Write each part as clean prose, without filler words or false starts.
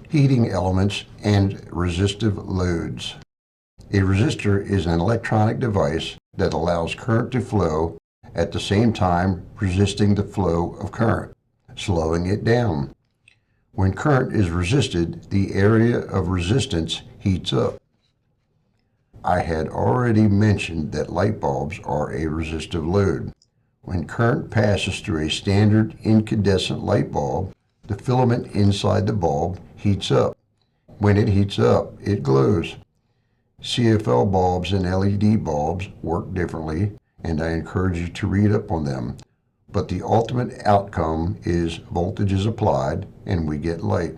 Heating elements and resistive loads. A resistor is an electronic device that allows current to flow at the same time resisting the flow of current, slowing it down. When current is resisted, the area of resistance heats up. I had already mentioned that light bulbs are a resistive load. When current passes through a standard incandescent light bulb, the filament inside the bulb heats up. When it heats up, it glows. CFL bulbs and LED bulbs work differently, and I encourage you to read up on them. But the ultimate outcome is voltage is applied and we get light.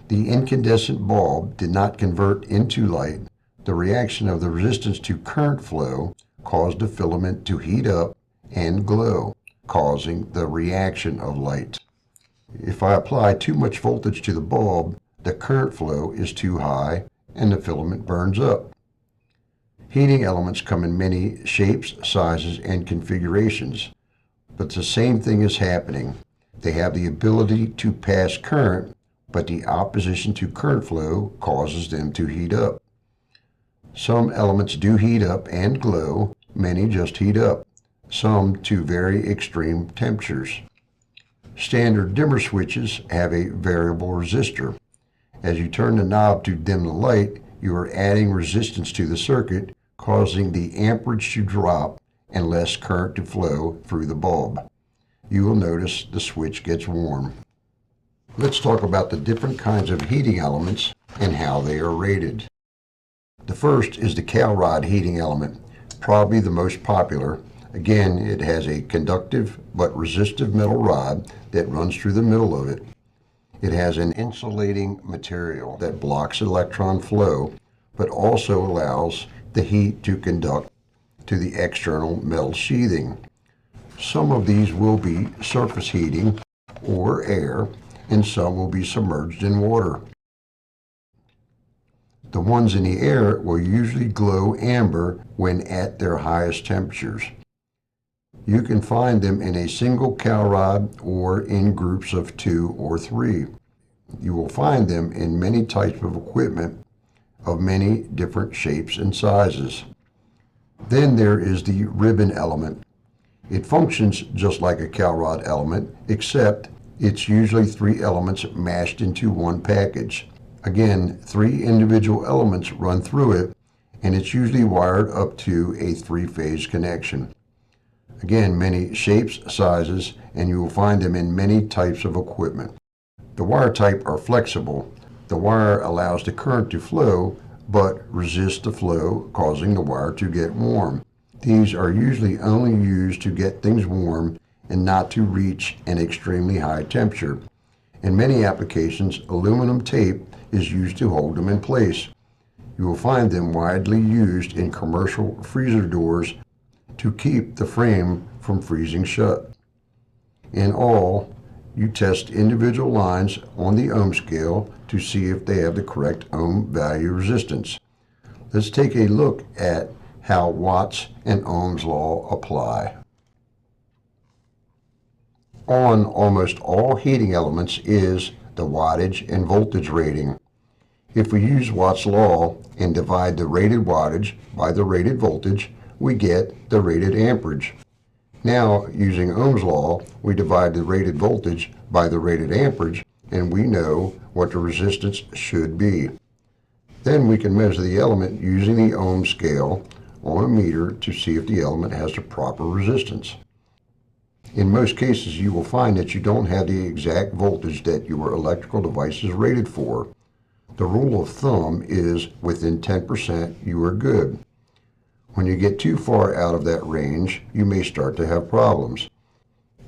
The incandescent bulb did not convert into light. The reaction of the resistance to current flow caused the filament to heat up and glow, causing the reaction of light. If I apply too much voltage to the bulb, the current flow is too high and the filament burns up. Heating elements come in many shapes, sizes, and configurations, but the same thing is happening. They have the ability to pass current, but the opposition to current flow causes them to heat up. Some elements do heat up and glow, many just heat up, some to very extreme temperatures. Standard dimmer switches have a variable resistor. As you turn the knob to dim the light, you are adding resistance to the circuit, causing the amperage to drop and less current to flow through the bulb. You will notice the switch gets warm. Let's talk about the different kinds of heating elements and how they are rated. The first is the cow rod heating element, probably the most popular. Again, it has a conductive but resistive metal rod that runs through the middle of it. It has an insulating material that blocks electron flow, but also allows the heat to conduct to the external metal sheathing. Some of these will be surface heating or air, and some will be submerged in water. The ones in the air will usually glow amber when at their highest temperatures. You can find them in a single cow rod or in groups of 2 or 3. You will find them in many types of equipment of many different shapes and sizes. Then there is the ribbon element. It functions just like a cow rod element, except it's usually 3 elements mashed into one package. Again, 3 individual elements run through it, and it's usually wired up to a 3-phase connection. Again, many shapes, sizes, and you will find them in many types of equipment. The wire type are flexible. The wire allows the current to flow, but resists the flow, causing the wire to get warm. These are usually only used to get things warm and not to reach an extremely high temperature. In many applications, aluminum tape is used to hold them in place. You will find them widely used in commercial freezer doors to keep the frame from freezing shut. In all, you test individual lines on the ohm scale to see if they have the correct ohm value resistance. Let's take a look at how Watts and Ohm's law apply. On almost all heating elements is the wattage and voltage rating. If we use Watt's law and divide the rated wattage by the rated voltage, we get the rated amperage. Now, using Ohm's law, we divide the rated voltage by the rated amperage, and we know what the resistance should be. Then we can measure the element using the ohm scale on a meter to see if the element has the proper resistance. In most cases, you will find that you don't have the exact voltage that your electrical device is rated for. The rule of thumb is within 10% you are good. When you get too far out of that range, you may start to have problems.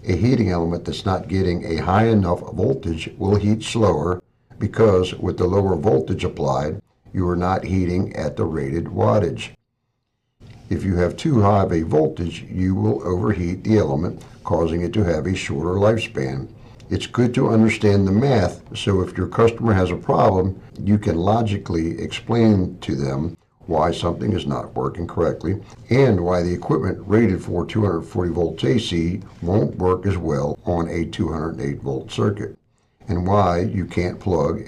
A heating element that's not getting a high enough voltage will heat slower because with the lower voltage applied, you are not heating at the rated wattage. If you have too high of a voltage, you will overheat the element, causing it to have a shorter lifespan. It's good to understand the math, so if your customer has a problem, you can logically explain to them why something is not working correctly and why the equipment rated for 240 volts AC won't work as well on a 208 volt circuit, and why you can't plug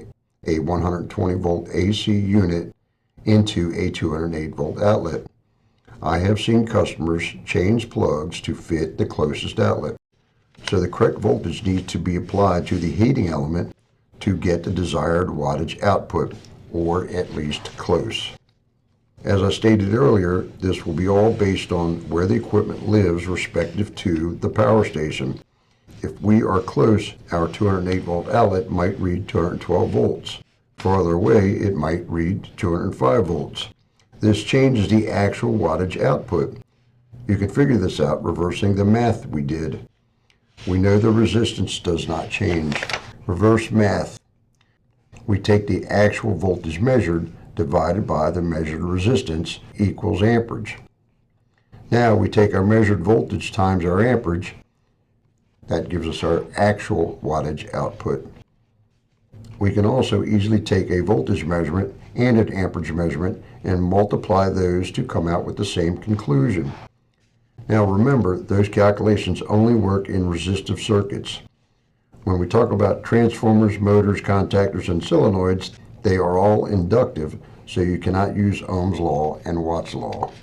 a 120 volt AC unit into a 208 volt outlet. I have seen customers change plugs to fit the closest outlet. So the correct voltage needs to be applied to the heating element to get the desired wattage output, or at least close. As I stated earlier, this will be all based on where the equipment lives respective to the power station. If we are close, our 208 volt outlet might read 212 volts. Farther away, it might read 205 volts. This changes the actual wattage output. You can figure this out reversing the math we did. We know the resistance does not change. Reverse math. We take the actual voltage measured divided by the measured resistance equals amperage. Now we take our measured voltage times our amperage. That gives us our actual wattage output. We can also easily take a voltage measurement and an amperage measurement and multiply those to come out with the same conclusion. Now remember, those calculations only work in resistive circuits. When we talk about transformers, motors, contactors, and solenoids, they are all inductive, so you cannot use Ohm's law and Watt's law.